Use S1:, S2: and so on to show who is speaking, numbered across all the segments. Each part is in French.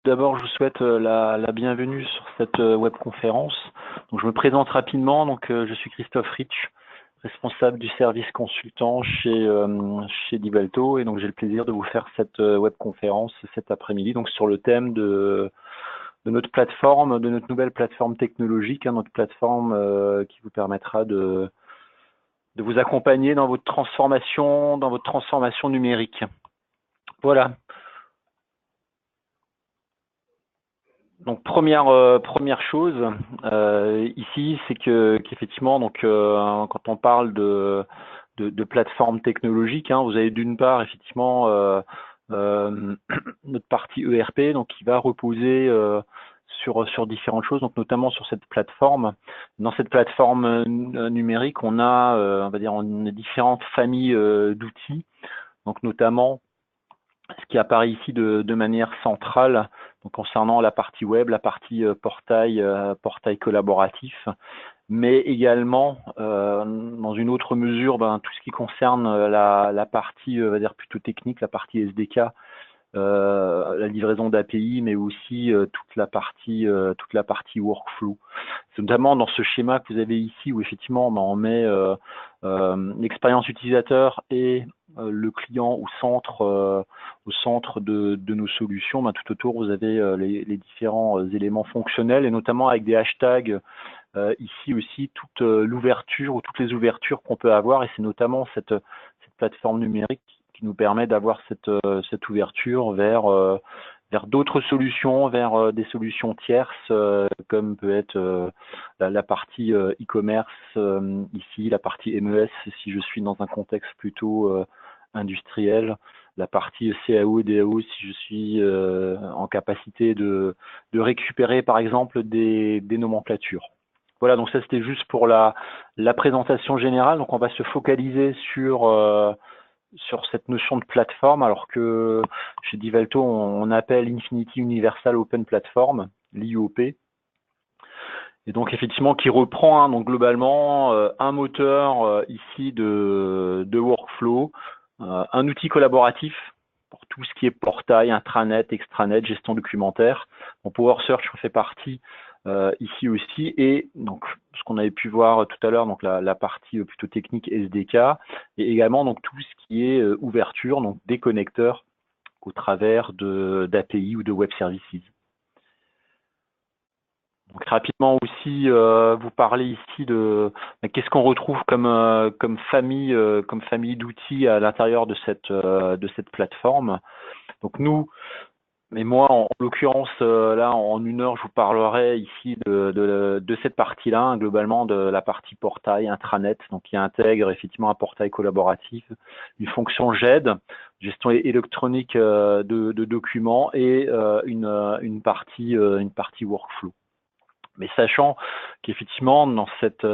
S1: D'abord, je vous souhaite la bienvenue sur cette webconférence. Donc, je me présente rapidement. Donc, je suis Christophe Rich, responsable du service consultant chez Divalto, et donc j'ai le plaisir de vous faire cette webconférence cet après-midi. Donc, sur le thème de notre plateforme, de notre nouvelle plateforme technologique, notre plateforme qui vous permettra de vous accompagner dans votre transformation numérique. Voilà. Donc première chose ici, c'est qu'effectivement quand on parle de plateforme technologique, vous avez d'une part effectivement notre partie ERP, donc qui va reposer sur différentes choses, donc notamment sur cette plateforme. Dans cette plateforme numérique, on a différentes familles d'outils, donc notamment ce qui apparaît ici de manière centrale, donc concernant la partie web, la partie portail collaboratif, mais également dans une autre mesure, tout ce qui concerne la partie, on va dire plutôt technique, la partie SDK, la livraison d'API, mais aussi toute la partie workflow. C'est notamment dans ce schéma que vous avez ici où effectivement on met l'expérience utilisateur et le client au centre de nos solutions. Tout autour, vous avez les différents éléments fonctionnels et notamment avec des hashtags ici aussi toute l'ouverture ou toutes les ouvertures qu'on peut avoir, et c'est notamment cette plateforme numérique qui nous permet d'avoir cette ouverture vers d'autres solutions, vers des solutions tierces, comme peut être la partie e-commerce ici, la partie MES si je suis dans un contexte plutôt industriel, la partie CAO et DAO si je suis en capacité de récupérer par exemple des nomenclatures. Voilà, donc ça c'était juste pour la présentation générale. Donc on va se focaliser sur cette notion de plateforme, alors que chez Divalto on appelle Infinity Universal Open Platform, l'IOP. Et donc effectivement qui reprend donc globalement un moteur ici de workflow, un outil collaboratif pour tout ce qui est portail, intranet, extranet, gestion documentaire. Bon, PowerSearch en fait partie ici aussi, et donc ce qu'on avait pu voir tout à l'heure, donc la partie plutôt technique SDK, et également donc tout ce qui est ouverture, donc des connecteurs au travers d'API ou de web services. Donc rapidement aussi, vous parlez ici de qu'est-ce qu'on retrouve comme famille d'outils à l'intérieur de cette plateforme. Donc nous, mais moi en l'occurrence là en une heure, je vous parlerai ici de cette partie-là, globalement de la partie portail intranet, donc qui intègre effectivement un portail collaboratif, une fonction GED, gestion électronique de documents, et une partie workflow. Mais sachant qu'effectivement dans cette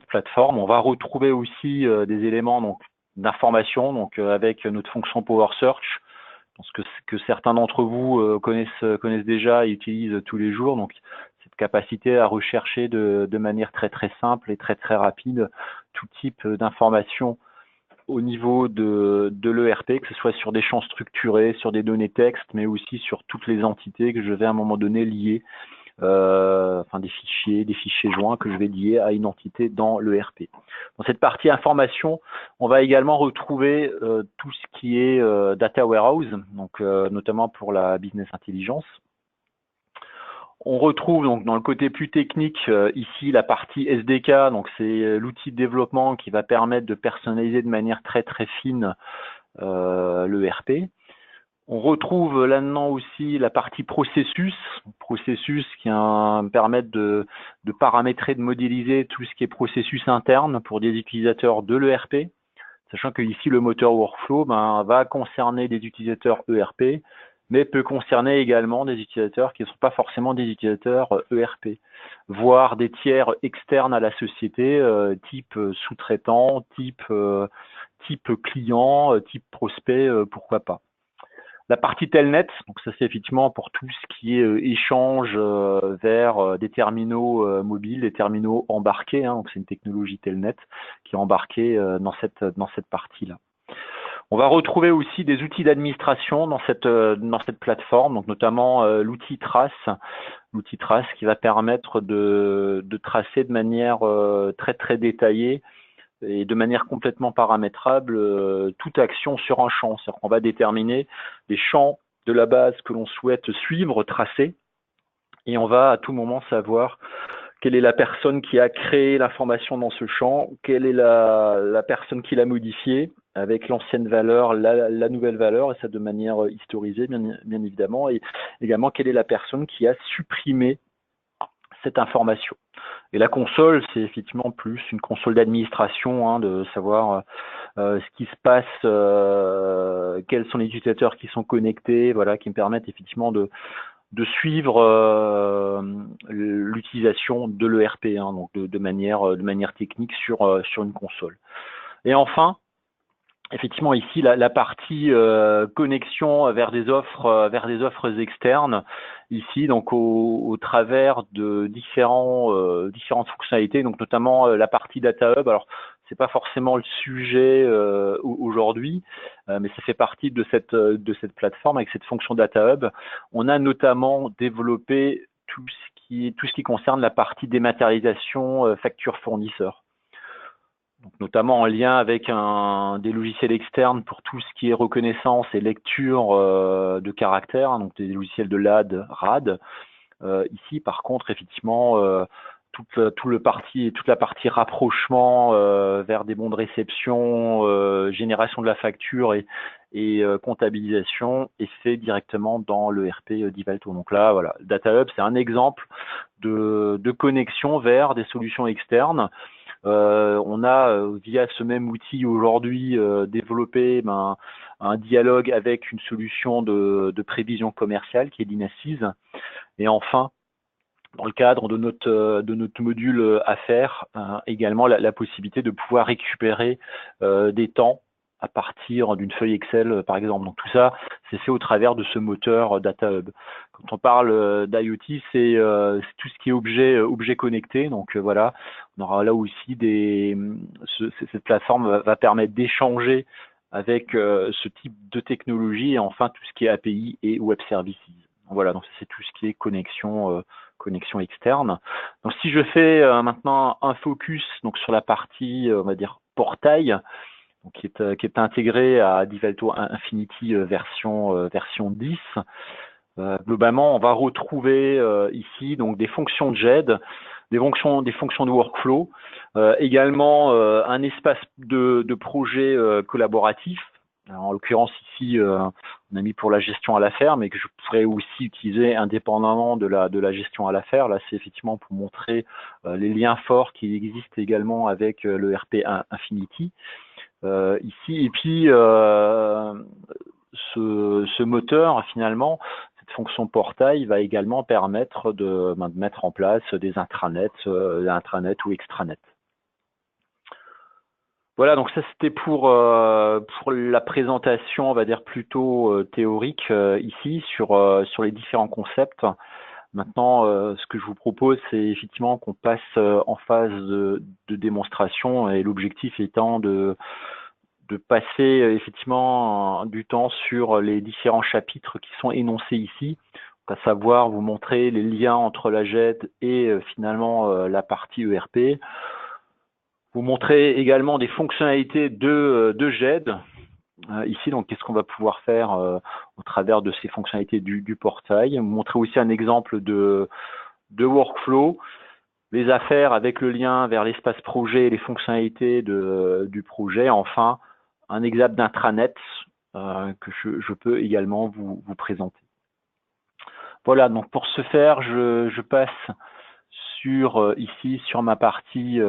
S1: plateforme, on va retrouver aussi des éléments donc d'information, donc avec notre fonction PowerSearch, parce que certains d'entre vous connaissent déjà et utilisent tous les jours. Donc cette capacité à rechercher de manière très très simple et très très rapide tout type d'informations au niveau de l'ERP, que ce soit sur des champs structurés, sur des données textes, mais aussi sur toutes les entités que je vais à un moment donné lier, des fichiers joints que je vais lier à une entité dans l'ERP. Dans cette partie information, on va également retrouver tout ce qui est data warehouse, donc notamment pour la business intelligence. On retrouve donc dans le côté plus technique ici la partie SDK, donc c'est l'outil de développement qui va permettre de personnaliser de manière très très fine l'ERP. On retrouve là-dedans aussi la partie processus qui permet de paramétrer, de modéliser tout ce qui est processus interne pour des utilisateurs de l'ERP, sachant que ici le moteur workflow va concerner des utilisateurs ERP, mais peut concerner également des utilisateurs qui ne sont pas forcément des utilisateurs ERP, voire des tiers externes à la société, type sous-traitant, type client, type prospect, pourquoi pas. La partie Telnet, donc ça c'est effectivement pour tout ce qui est échange vers des terminaux mobiles, des terminaux embarqués, donc c'est une technologie Telnet qui est embarquée dans cette partie-là. On va retrouver aussi des outils d'administration dans cette plateforme, donc notamment l'outil Trace qui va permettre de tracer de manière très très détaillée et de manière complètement paramétrable toute action sur un champ. C'est-à-dire qu'on va déterminer les champs de la base que l'on souhaite suivre, tracer, et on va à tout moment savoir quelle est la personne qui a créé l'information dans ce champ, quelle est la personne qui l'a modifié avec l'ancienne valeur, la nouvelle valeur, et ça de manière historisée, bien évidemment, et également quelle est la personne qui a supprimé cette information. Et la console, c'est effectivement plus une console d'administration, hein, de savoir ce qui se passe, quels sont les utilisateurs qui sont connectés, voilà, qui me permettent effectivement de suivre l'utilisation de l'ERP, hein, donc de manière technique sur une console. Et enfin, effectivement ici la partie connexion vers des offres externes, ici donc au travers de différentes fonctionnalités, donc notamment la partie Data Hub. Alors c'est pas forcément le sujet aujourd'hui, mais ça fait partie de cette plateforme avec cette fonction Data Hub. On a notamment développé tout ce qui concerne la partie dématérialisation facture fournisseur. Donc, notamment en lien avec des logiciels externes pour tout ce qui est reconnaissance et lecture de caractères, donc des logiciels de LAD, RAD. Ici, par contre, effectivement, toute la partie rapprochement vers des bons de réception, génération de la facture et comptabilisation est fait directement dans le RP d'Ivalto. Donc là, voilà, Data Hub, c'est un exemple de connexion vers des solutions externes. On a, via ce même outil aujourd'hui, développé un dialogue avec une solution de prévision commerciale qui est l'Inassise. Et enfin, dans le cadre de notre module affaires, également la possibilité de pouvoir récupérer des temps à partir d'une feuille Excel, par exemple. Donc tout ça, c'est fait au travers de ce moteur Data Hub. Quand on parle d'IoT, c'est tout ce qui est objet connecté. Donc voilà, on aura là aussi cette plateforme va permettre d'échanger avec ce type de technologie, et enfin tout ce qui est API et Web Services. Voilà, donc c'est tout ce qui est connexion externe. Donc si je fais maintenant un focus donc sur la partie, on va dire, portail, donc qui est intégré à DeValto Infinity version 10. Globalement, on va retrouver ici donc des fonctions de GED, des fonctions de workflow, également un espace de projet collaboratif. Alors, en l'occurrence ici, on a mis pour la gestion à l'affaire, mais que je pourrais aussi utiliser indépendamment de la gestion à l'affaire. Là, c'est effectivement pour montrer les liens forts qui existent également avec le RP Infinity. Ici, et puis ce moteur, finalement, cette fonction portail va également permettre de mettre en place des intranets ou extranets. Voilà, donc ça c'était pour la présentation, on va dire plutôt théorique ici sur les différents concepts. Maintenant, ce que je vous propose, c'est effectivement qu'on passe en phase de démonstration, et l'objectif étant de passer effectivement du temps sur les différents chapitres qui sont énoncés ici, à savoir vous montrer les liens entre la GED et finalement la partie ERP. Vous montrer également des fonctionnalités de GED. Ici, donc, qu'est-ce qu'on va pouvoir faire au travers de ces fonctionnalités du portail. Vous montrer aussi un exemple de workflow, les affaires avec le lien vers l'espace projet et les fonctionnalités du projet. Enfin, un exemple d'intranet que je peux également vous présenter. Voilà, donc pour ce faire, je passe ici sur ma partie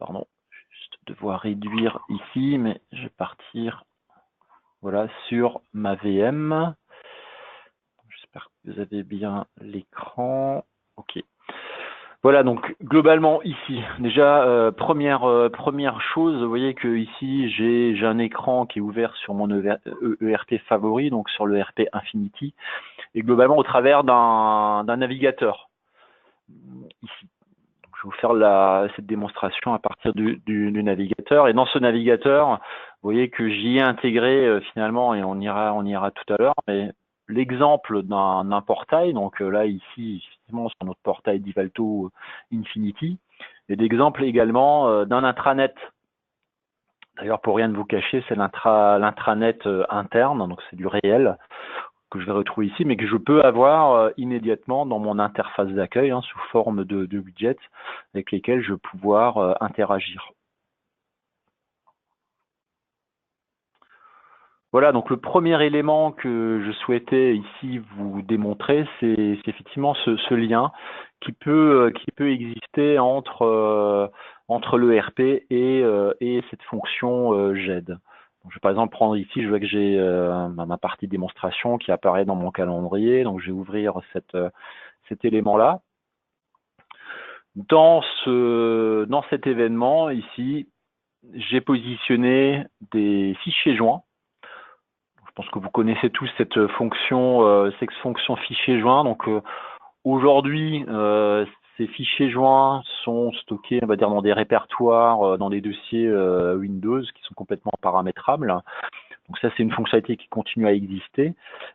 S1: pardon, juste devoir réduire ici, mais je vais partir voilà sur ma VM. J'espère que vous avez bien l'écran. Ok. Voilà, donc globalement ici, déjà première chose, vous voyez que ici j'ai un écran qui est ouvert sur mon ERP favori, donc sur le ERP Infinity, et globalement au travers d'un navigateur ici. Je vais vous faire cette démonstration à partir du navigateur. Et dans ce navigateur, vous voyez que j'y ai intégré finalement, et on ira tout à l'heure, mais l'exemple d'un portail. Donc là, ici, effectivement, sur notre portail d'Ivalto Infinity, et d'exemple également d'un intranet. D'ailleurs, pour rien ne vous cacher, c'est l'intranet interne, donc c'est du réel que je vais retrouver ici, mais que je peux avoir immédiatement dans mon interface d'accueil sous forme de widgets avec lesquels je vais pouvoir interagir. Voilà, donc le premier élément que je souhaitais ici vous démontrer, c'est effectivement ce lien qui peut exister entre l'ERP et cette fonction GED. Donc, je vais par exemple prendre ici, je vois que j'ai ma partie démonstration qui apparaît dans mon calendrier, donc je vais ouvrir cet élément-là. Dans cet événement ici, j'ai positionné des fichiers joints. Je pense que vous connaissez tous cette fonction fichier joint. Donc aujourd'hui, ces fichiers joints sont stockés, on va dire, dans des répertoires, dans des dossiers Windows qui sont complètement paramétrables. Donc ça, c'est une fonctionnalité qui continue à exister.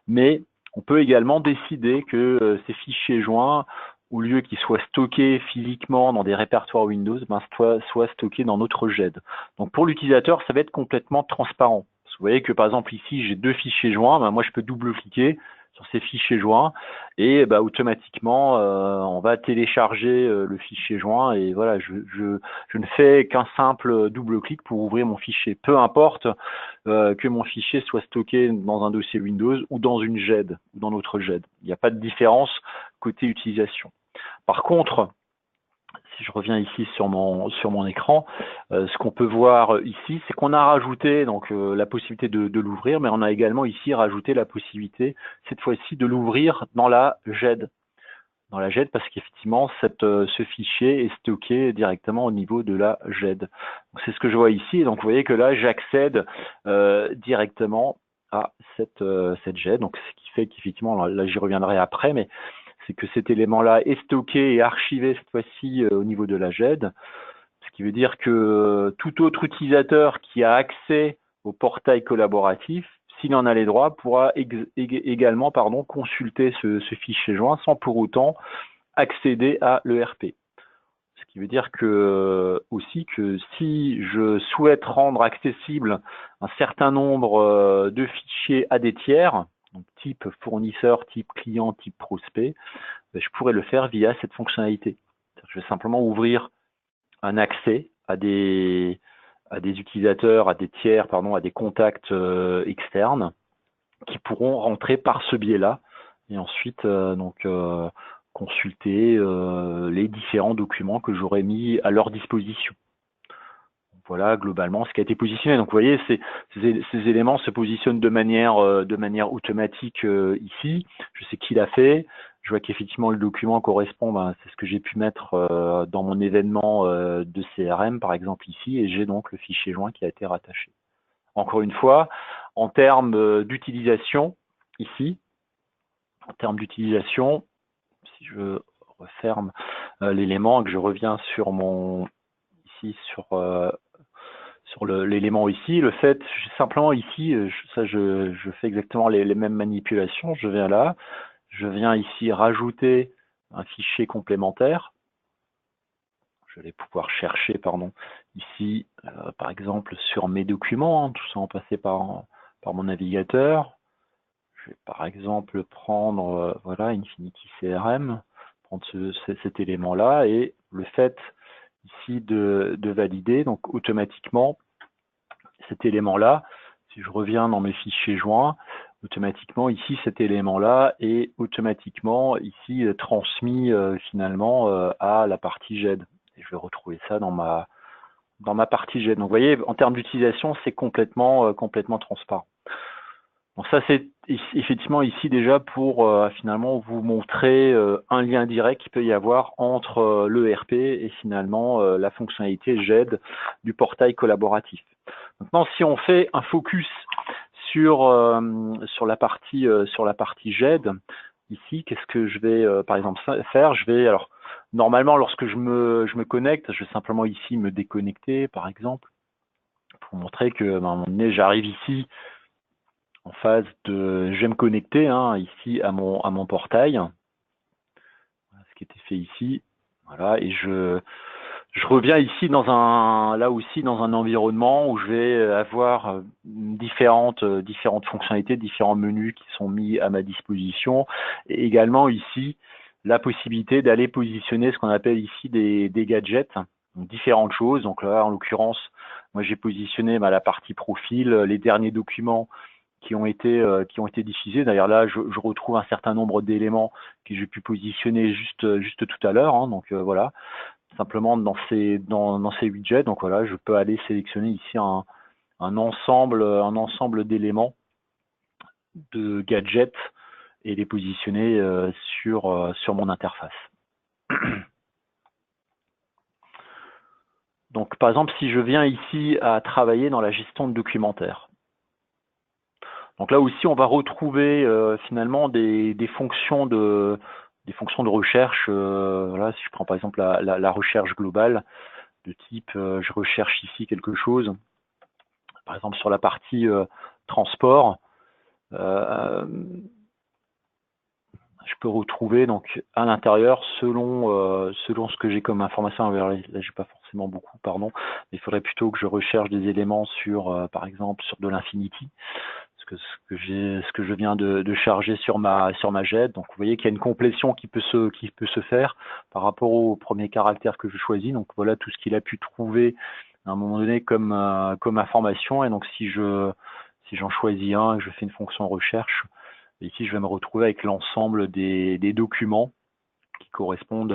S1: Mais on peut également décider que ces fichiers joints, au lieu qu'ils soient stockés physiquement dans des répertoires Windows, soient stockés dans notre GED. Donc pour l'utilisateur, ça va être complètement transparent. Vous voyez que par exemple ici, j'ai deux fichiers joints. Moi, je peux double-cliquer sur ces fichiers joints et automatiquement, on va télécharger le fichier joint et voilà, je ne fais qu'un simple double-clic pour ouvrir mon fichier. Peu importe que mon fichier soit stocké dans un dossier Windows ou dans une GED, ou dans notre GED. Il n'y a pas de différence côté utilisation. Par contre, si je reviens ici sur mon écran, ce qu'on peut voir ici, c'est qu'on a rajouté donc la possibilité de l'ouvrir, mais on a également ici rajouté la possibilité, cette fois-ci, de l'ouvrir dans la GED. Dans la GED, parce qu'effectivement, ce fichier est stocké directement au niveau de la GED. C'est ce que je vois ici. Donc, vous voyez que là, j'accède directement à cette GED. Donc, ce qui fait qu'effectivement, là, j'y reviendrai après, mais c'est que cet élément-là est stocké et archivé cette fois-ci au niveau de la GED. Ce qui veut dire que tout autre utilisateur qui a accès au portail collaboratif, s'il en a les droits, pourra également consulter ce fichier joint sans pour autant accéder à l'ERP. Ce qui veut dire que aussi que si je souhaite rendre accessible un certain nombre de fichiers à des tiers, donc type fournisseur, type client, type prospect, je pourrais le faire via cette fonctionnalité. Je vais simplement ouvrir un accès à des utilisateurs, à des tiers, à des contacts externes qui pourront rentrer par ce biais-là et ensuite consulter les différents documents que j'aurais mis à leur disposition. Voilà globalement ce qui a été positionné. Donc vous voyez, ces éléments se positionnent de manière automatique ici. Je sais qui l'a fait. Je vois qu'effectivement le document correspond, c'est ce que j'ai pu mettre dans mon événement de CRM par exemple ici, et j'ai donc le fichier joint qui a été rattaché. Encore une fois, en termes d'utilisation, ici, si je referme l'élément et que je reviens sur l'élément ici, le fait, simplement ici, je fais exactement les mêmes manipulations, je viens là, je viens ici rajouter un fichier complémentaire, je vais pouvoir chercher, ici, par exemple, sur mes documents, tout ça en passant par mon navigateur. Je vais par exemple prendre, voilà, Infinity CRM, prendre cet élément-là et le fait ici de valider, donc automatiquement, cet élément-là, si je reviens dans mes fichiers joints, automatiquement ici cet élément-là est automatiquement ici transmis finalement à la partie GED. Et je vais retrouver ça dans ma partie GED. Donc vous voyez, en termes d'utilisation, c'est complètement transparent. Donc ça, c'est effectivement ici déjà pour finalement vous montrer un lien direct qu'il peut y avoir entre l'ERP et finalement la fonctionnalité GED du portail collaboratif. Maintenant, si on fait un focus sur la partie GED, ici, qu'est-ce que je vais par exemple faire? Je vais alors normalement, lorsque je me connecte, je vais simplement ici me déconnecter, par exemple, pour montrer que, à un moment donné, j'arrive ici en phase de, je vais me connecter ici à mon portail, ce qui était fait ici, voilà, et je reviens ici là aussi dans un environnement où je vais avoir différentes fonctionnalités, différents menus qui sont mis à ma disposition, et également ici la possibilité d'aller positionner ce qu'on appelle ici des gadgets, donc différentes choses. Donc là, en l'occurrence, moi j'ai positionné la partie profil, les derniers documents qui ont été diffusés. D'ailleurs là, je retrouve un certain nombre d'éléments que j'ai pu positionner juste tout à l'heure. Donc voilà, simplement dans ces widgets. Donc voilà, je peux aller sélectionner ici un ensemble d'éléments, de gadgets, et les positionner sur mon interface. Donc par exemple, si je viens ici à travailler dans la gestion de documentaire. Donc là aussi, on va retrouver finalement des fonctions de recherche. Voilà, si je prends par exemple la recherche globale, de type je recherche ici quelque chose, par exemple sur la partie transport, je peux retrouver donc à l'intérieur selon ce que j'ai comme information. Là, j'ai pas forcément beaucoup, pardon, mais il faudrait plutôt que je recherche des éléments sur par exemple sur de l'infinity, ce que je viens de charger sur ma jet. Donc vous voyez qu'il y a une complétion qui peut se faire par rapport au premier caractère que je choisis. Donc voilà tout ce qu'il a pu trouver à un moment donné comme information. Et donc si j'en choisis un et que je fais une fonction recherche, ici je vais me retrouver avec l'ensemble des documents qui correspondent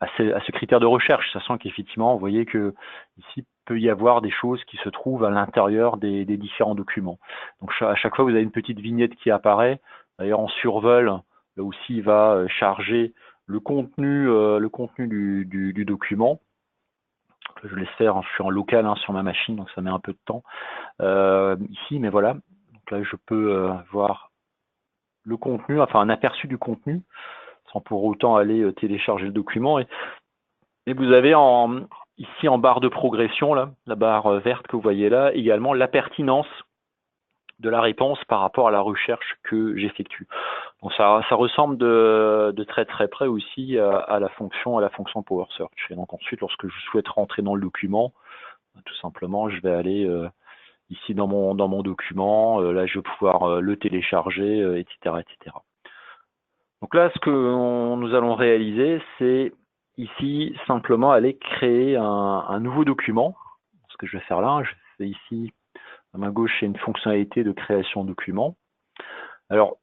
S1: à ce critère de recherche, sachant qu'effectivement, vous voyez que ici peut y avoir des choses qui se trouvent à l'intérieur des différents documents. Donc à chaque fois, vous avez une petite vignette qui apparaît. D'ailleurs, en survol, là aussi, il va charger le contenu du document. Je laisse faire, je suis en local sur ma machine, donc ça met un peu de temps ici, mais voilà. Donc là, je peux voir le contenu, enfin un aperçu du contenu, sans pour autant aller télécharger le document. Et vous avez ici en barre de progression, là, la barre verte que vous voyez là, également la pertinence de la réponse par rapport à la recherche que j'effectue. Donc ça ressemble de très très près aussi à la fonction Power Search. Et donc ensuite, lorsque je souhaite rentrer dans le document, tout simplement, je vais aller ici dans mon document. Là, je vais pouvoir le télécharger, etc., etc. Donc là, ce que nous allons réaliser, c'est ici simplement aller créer un nouveau document. Ce que je vais faire là, je fais ici à ma gauche, c'est une fonctionnalité de création de document. Alors,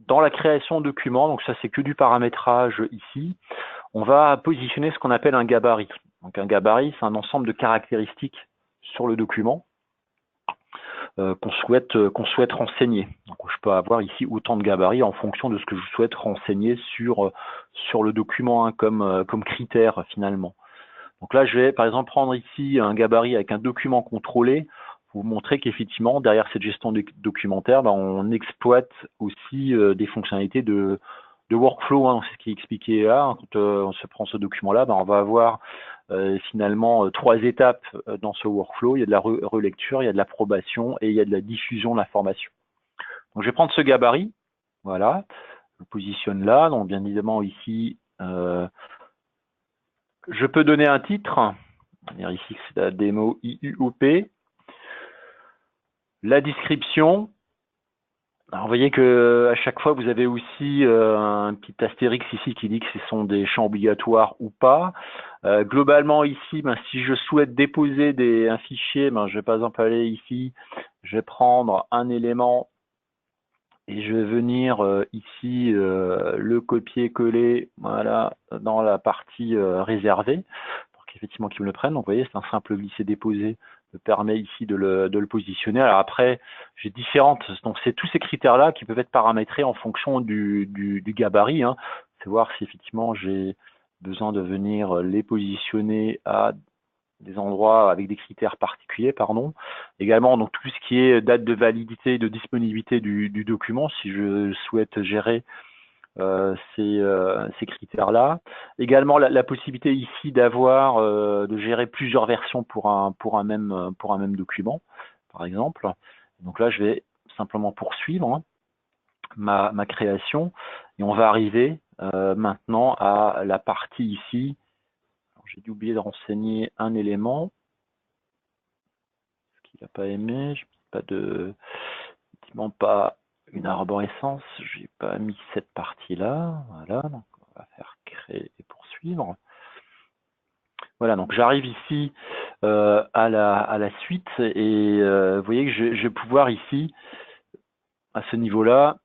S1: dans la création de document, donc ça c'est que du paramétrage ici, on va positionner ce qu'on appelle un gabarit. Donc un gabarit, c'est un ensemble de caractéristiques sur le document qu'on souhaite renseigner. Donc je peux avoir ici autant de gabarits en fonction de ce que je souhaite renseigner sur le document comme critère finalement. Donc là, je vais par exemple prendre ici un gabarit avec un document contrôlé pour vous montrer qu'effectivement, derrière cette gestion documentaire, on exploite aussi des fonctionnalités de workflow. C'est ce qui est expliqué là. Quand on se prend ce document-là, on va avoir finalement 3 étapes dans ce workflow. Il y a de la relecture, il y a de l'approbation et il y a de la diffusion de l'information. Donc je vais prendre ce gabarit, voilà, je le positionne là. Donc bien évidemment ici, je peux donner un titre. On va dire ici que c'est la démo IUOP. La description. Alors, vous voyez que à chaque fois, vous avez aussi un petit astérix ici qui dit que ce sont des champs obligatoires ou pas. Globalement, ici, si je souhaite déposer un fichier, je vais par exemple aller ici, je vais prendre un élément et je vais venir ici le copier-coller, voilà, dans la partie réservée, pour qu'effectivement qu'il me le prenne. Donc, vous voyez, c'est un simple glisser-déposer me permet ici de le positionner. Alors après, j'ai donc c'est tous ces critères-là qui peuvent être paramétrés en fonction du gabarit. C'est voir si effectivement j'ai besoin de venir les positionner à des endroits avec des critères particuliers, pardon. Également, donc tout ce qui est date de validité, de disponibilité du document, si je souhaite gérer ces critères-là. Également la possibilité ici d'avoir de gérer plusieurs versions pour un même document, par exemple. Donc là, je vais simplement poursuivre ma création et on va arriver maintenant à la partie ici. J'ai dû oublier de renseigner un élément. Ce qu'il n'a pas aimé, je pas une arborescence, j'ai pas mis cette partie-là. Voilà, donc on va faire créer et poursuivre. Voilà, donc j'arrive ici à la suite et vous voyez que je vais pouvoir ici, à ce niveau-là,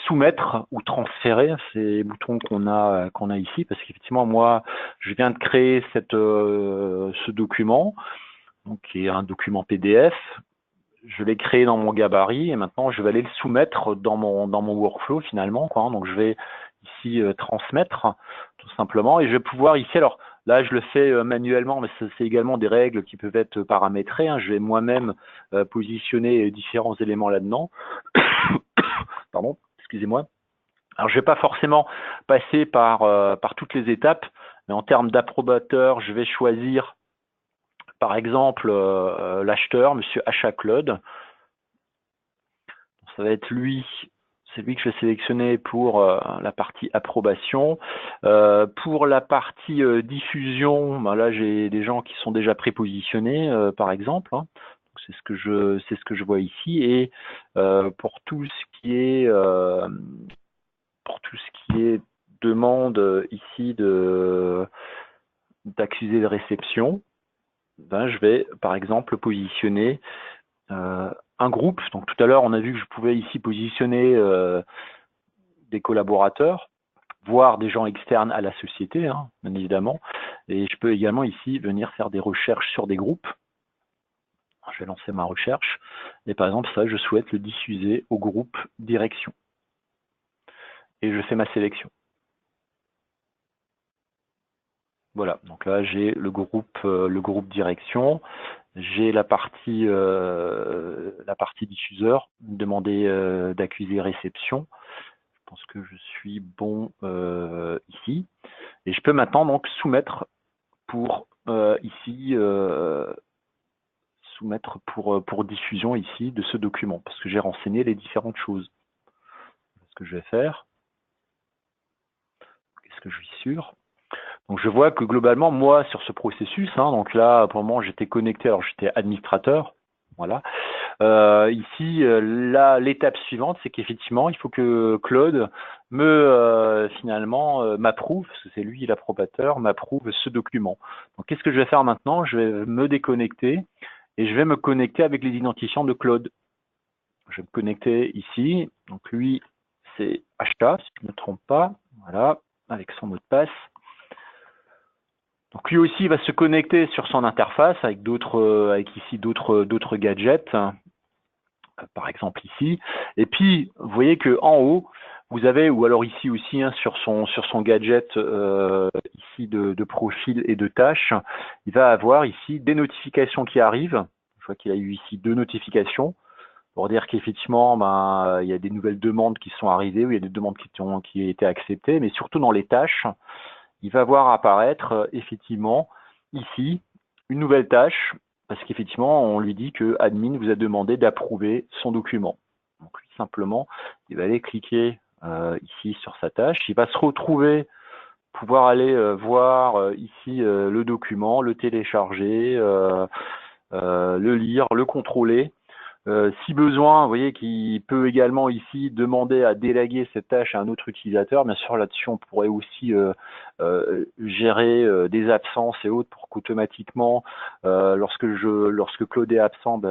S1: soumettre ou transférer ces boutons qu'on a ici, parce qu'effectivement, moi, je viens de créer ce document, donc qui est un document PDF. Je l'ai créé dans mon gabarit et maintenant je vais aller le soumettre dans mon workflow finalement, quoi. Donc je vais ici transmettre tout simplement et je vais pouvoir ici, alors là je le fais manuellement, mais c'est également des règles qui peuvent être paramétrées, hein. Je vais moi-même positionner différents éléments là-dedans. Pardon, excusez-moi. Alors je vais pas forcément passer par toutes les étapes, mais en termes d'approbateur, je vais choisir par exemple l'acheteur, Monsieur Achat Claude. Ça va être lui, c'est lui que je vais sélectionner pour la partie approbation. Pour la partie diffusion, ben là j'ai des gens qui sont déjà prépositionnés, par exemple. Hein. C'est ce que je vois ici. Et pour tout ce qui est demande ici d'accusé de réception, ben je vais par exemple positionner un groupe. Donc tout à l'heure, on a vu que je pouvais ici positionner des collaborateurs, voire des gens externes à la société, hein, bien évidemment. Et je peux également ici venir faire des recherches sur des groupes. Je vais lancer ma recherche. Et par exemple, ça, je souhaite le diffuser au groupe direction. Et je fais ma sélection. Voilà, donc là j'ai le groupe direction, j'ai la partie diffuseur, demander d'accuser réception. Je pense que je suis bon ici. Et je peux maintenant donc soumettre pour ici pour diffusion ici de ce document, parce que j'ai renseigné les différentes choses. Ce que je vais faire, est-ce que je suis sûr? Donc je vois que globalement, moi, sur ce processus, hein, donc là, pour le moment, j'étais connecté, alors j'étais administrateur, voilà. Ici, l'étape suivante, c'est qu'effectivement, il faut que Claude finalement m'approuve, parce que c'est lui l'approbateur, m'approuve ce document. Donc qu'est-ce que je vais faire maintenant? Je vais me déconnecter et je vais me connecter avec les identifiants de Claude. Je vais me connecter ici. Donc lui, c'est achat, si je ne me trompe pas. Voilà, avec son mot de passe. Donc lui aussi va se connecter sur son interface avec ici d'autres gadgets, par exemple ici. Et puis vous voyez que en haut vous avez, ou alors ici aussi hein, sur son gadget ici de profil et de tâches, il va avoir ici des notifications qui arrivent. Je vois qu'il a eu ici 2 notifications pour dire qu'effectivement il y a des nouvelles demandes qui sont arrivées, ou il y a des demandes qui ont été acceptées, mais surtout dans les tâches. Il va voir apparaître effectivement ici une nouvelle tâche parce qu'effectivement on lui dit que admin vous a demandé d'approuver son document. Donc lui simplement il va aller cliquer ici sur sa tâche, il va se retrouver, pouvoir aller voir ici le document, le télécharger, le lire, le contrôler. Si besoin, vous voyez qu'il peut également ici demander à déléguer cette tâche à un autre utilisateur. Bien sûr, là-dessus, on pourrait aussi gérer des absences et autres pour qu'automatiquement, lorsque Claude est absent,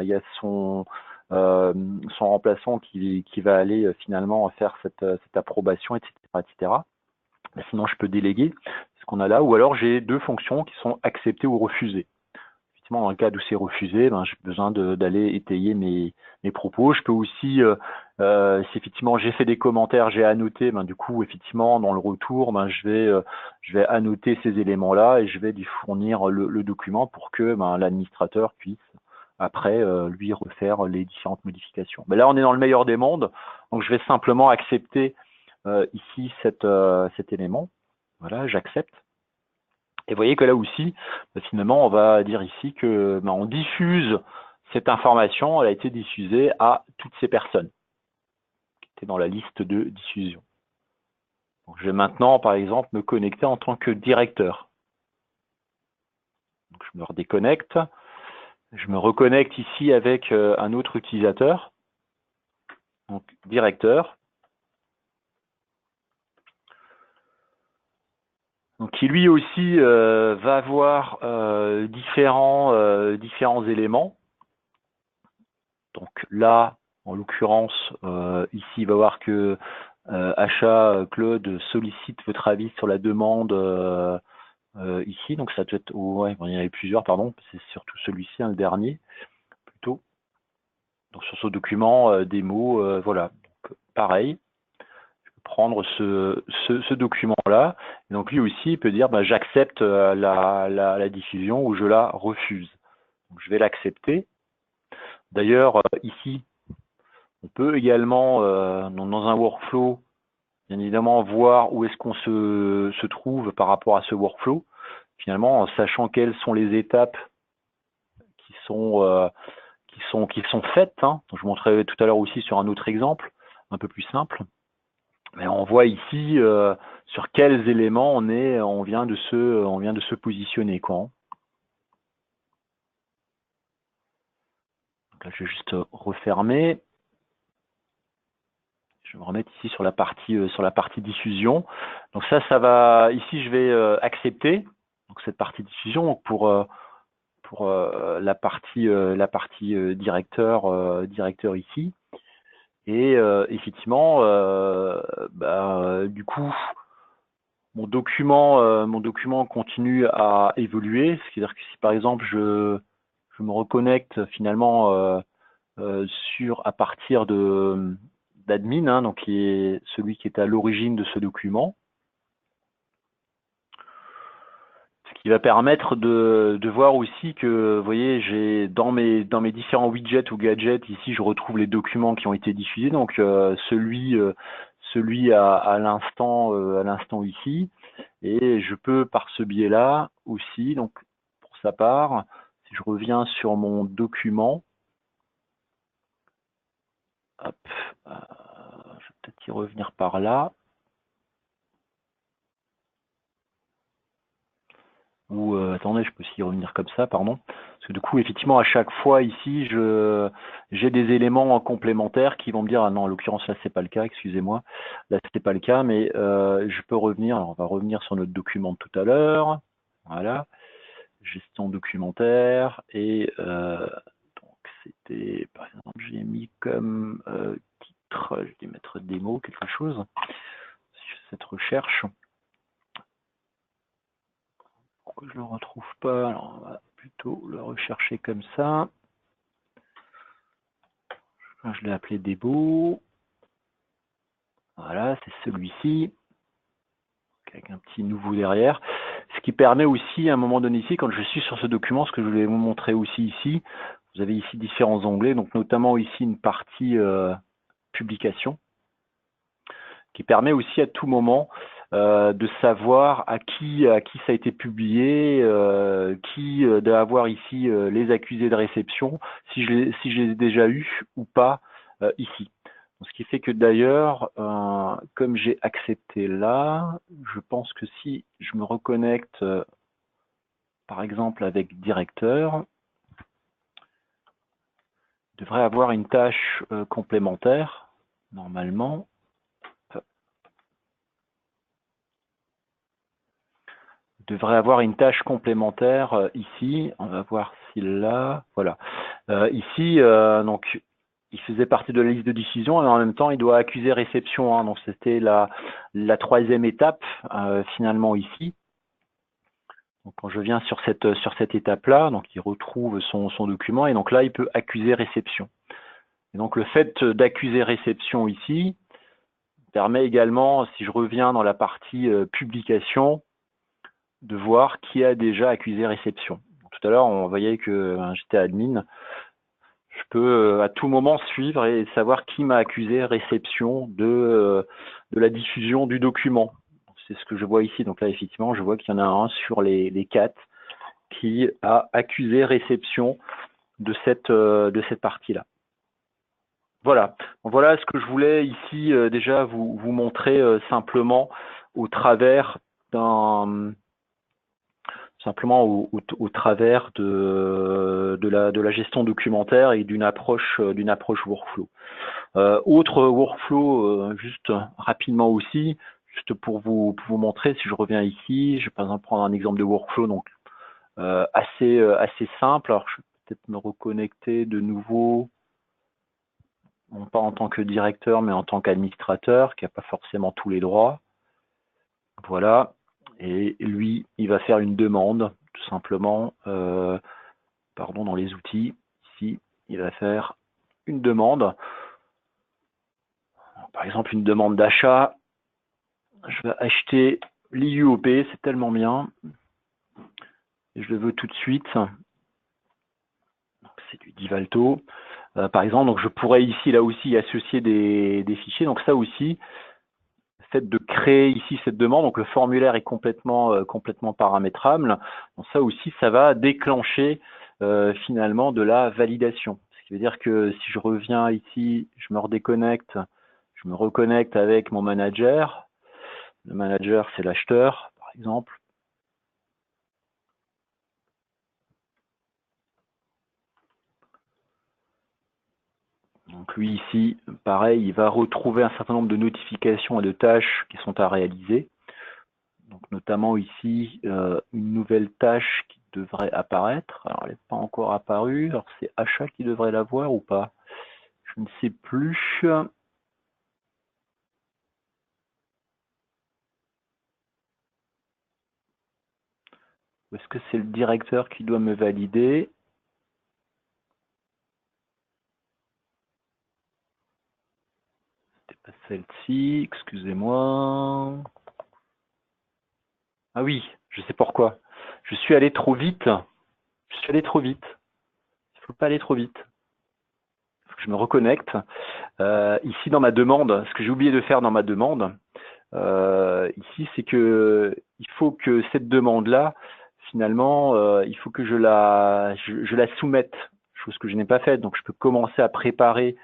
S1: il y a son remplaçant qui va aller finalement faire cette approbation, etc., etc. Sinon, je peux déléguer ce qu'on a là. Ou alors, j'ai 2 fonctions qui sont acceptées ou refusées. Dans le cas où c'est refusé, j'ai besoin d'aller étayer mes propos. Je peux aussi, si effectivement j'ai fait des commentaires, j'ai annoté, du coup, effectivement, dans le retour, je vais annoter ces éléments-là et je vais lui fournir le document pour que l'administrateur puisse après lui refaire les différentes modifications. Mais là, on est dans le meilleur des mondes, donc je vais simplement accepter ici cet élément. Voilà, j'accepte. Et vous voyez que là aussi, finalement, on va dire ici que on diffuse cette information, elle a été diffusée à toutes ces personnes qui étaient dans la liste de diffusion. Donc, je vais maintenant, par exemple, me connecter en tant que directeur. Donc, je me redéconnecte. Je me reconnecte ici avec un autre utilisateur, donc directeur, donc qui lui aussi va avoir différents éléments. Donc là, en l'occurrence, ici, il va voir que achat Claude sollicite votre avis sur la demande ici. Donc ça doit être, ouais, il y en avait plusieurs, pardon, c'est surtout celui-ci, le dernier, plutôt. Donc sur ce document, démo, voilà. Donc, pareil, je peux prendre ce document-là. Donc lui aussi, il peut dire, j'accepte la diffusion ou je la refuse. Donc je vais l'accepter. D'ailleurs, ici, on peut également, dans un workflow, bien évidemment, voir où est-ce qu'on se trouve par rapport à ce workflow. Finalement, en sachant quelles sont les étapes qui sont faites. Hein. Donc, je vous montrerai tout à l'heure aussi sur un autre exemple, un peu plus simple. Mais on voit ici sur quels éléments on vient de se positionner, quoi. Donc là, je vais juste refermer. Je vais me remettre ici sur la partie diffusion. Donc ça va. Ici, je vais accepter donc cette partie diffusion pour la partie directeur ici. Et effectivement, du coup, mon document continue à évoluer. C'est-à-dire que si par exemple je me reconnecte finalement à partir d'admin, hein, donc qui est celui qui est à l'origine de ce document, ce qui va permettre de voir aussi que, vous voyez, j'ai dans mes différents widgets ou gadgets, ici je retrouve les documents qui ont été diffusés, donc celui à l'instant ici, et je peux par ce biais-là aussi, donc pour sa part, si je reviens sur mon document, hop, je vais peut-être y revenir par là. Ou attendez, je peux aussi y revenir comme ça, pardon. Parce que du coup, effectivement, à chaque fois ici, j'ai des éléments complémentaires qui vont me dire ah non, en l'occurrence là c'est pas le cas, excusez-moi, là c'était pas le cas, mais je peux revenir. Alors on va revenir sur notre document de tout à l'heure. Voilà, gestion documentaire et donc c'était par exemple j'ai mis comme titre, je vais mettre démo quelque chose. Si je fais cette recherche. Pourquoi je ne le retrouve pas? Alors, on va plutôt le rechercher comme ça. Je l'ai appelé Débo. Voilà, c'est celui-ci. Avec un petit nouveau derrière. Ce qui permet aussi, à un moment donné ici, quand je suis sur ce document, ce que je voulais vous montrer aussi ici, vous avez ici différents onglets, donc notamment ici une partie publication, qui permet aussi à tout moment de savoir à qui ça a été publié, d'avoir ici les accusés de réception, si je les ai déjà eus ou pas ici. Donc, ce qui fait que d'ailleurs, comme j'ai accepté là, je pense que si je me reconnecte par exemple avec directeur, je devrais avoir une tâche complémentaire normalement. Devrait avoir une tâche complémentaire ici. On va voir si là, voilà. Ici, donc, il faisait partie de la liste de diffusion et en même temps, il doit accuser réception. Hein, donc, c'était la troisième étape finalement ici. Donc, quand je viens sur cette étape-là, donc il retrouve son document et donc là, il peut accuser réception. Et donc, le fait d'accuser réception ici permet également, si je reviens dans la partie publication, de voir qui a déjà accusé réception. Tout à l'heure, on voyait que j'étais admin. Je peux à tout moment suivre et savoir qui m'a accusé réception de la diffusion du document. C'est ce que je vois ici. Donc là, effectivement, je vois qu'il y en a un sur les 4 qui a accusé réception de cette partie-là. Voilà. Voilà ce que je voulais ici déjà vous montrer simplement au travers au travers de la gestion documentaire et d'une approche workflow. Autre workflow, juste rapidement aussi, juste pour vous montrer, si je reviens ici, je vais par exemple prendre un exemple de workflow donc assez simple. Alors je vais peut-être me reconnecter de nouveau, non pas en tant que directeur, mais en tant qu'administrateur, qui n'a pas forcément tous les droits. Voilà. Et lui, il va faire une demande, tout simplement, dans les outils. Ici, il va faire une demande. Par exemple, une demande d'achat. Je vais acheter l'IUOP, c'est tellement bien. Et je le veux tout de suite. C'est du Divalto. Par exemple, donc je pourrais ici, là aussi, associer des fichiers. Donc ça aussi, le fait de créer ici cette demande, donc le formulaire est complètement paramétrable. Donc ça aussi, ça va déclencher finalement de la validation. Ce qui veut dire que si je reviens ici, je me redéconnecte, je me reconnecte avec mon manager. Le manager, c'est l'acheteur, par exemple. Donc lui ici, pareil, il va retrouver un certain nombre de notifications et de tâches qui sont à réaliser. Donc notamment ici, une nouvelle tâche qui devrait apparaître. Alors elle n'est pas encore apparue. Alors c'est achat qui devrait la voir ou pas? Je ne sais plus. Ou est-ce que c'est le directeur qui doit me valider? C'était pas celle-ci, excusez-moi. Ah oui, je sais pourquoi. Je suis allé trop vite. Je suis allé trop vite. Il ne faut pas aller trop vite. Il faut que je me reconnecte. Ici dans ma demande, ce que j'ai oublié de faire dans ma demande, ici c'est que il faut que cette demande-là, finalement, il faut que je la soumette, chose que je n'ai pas faite. Donc je peux commencer à préparer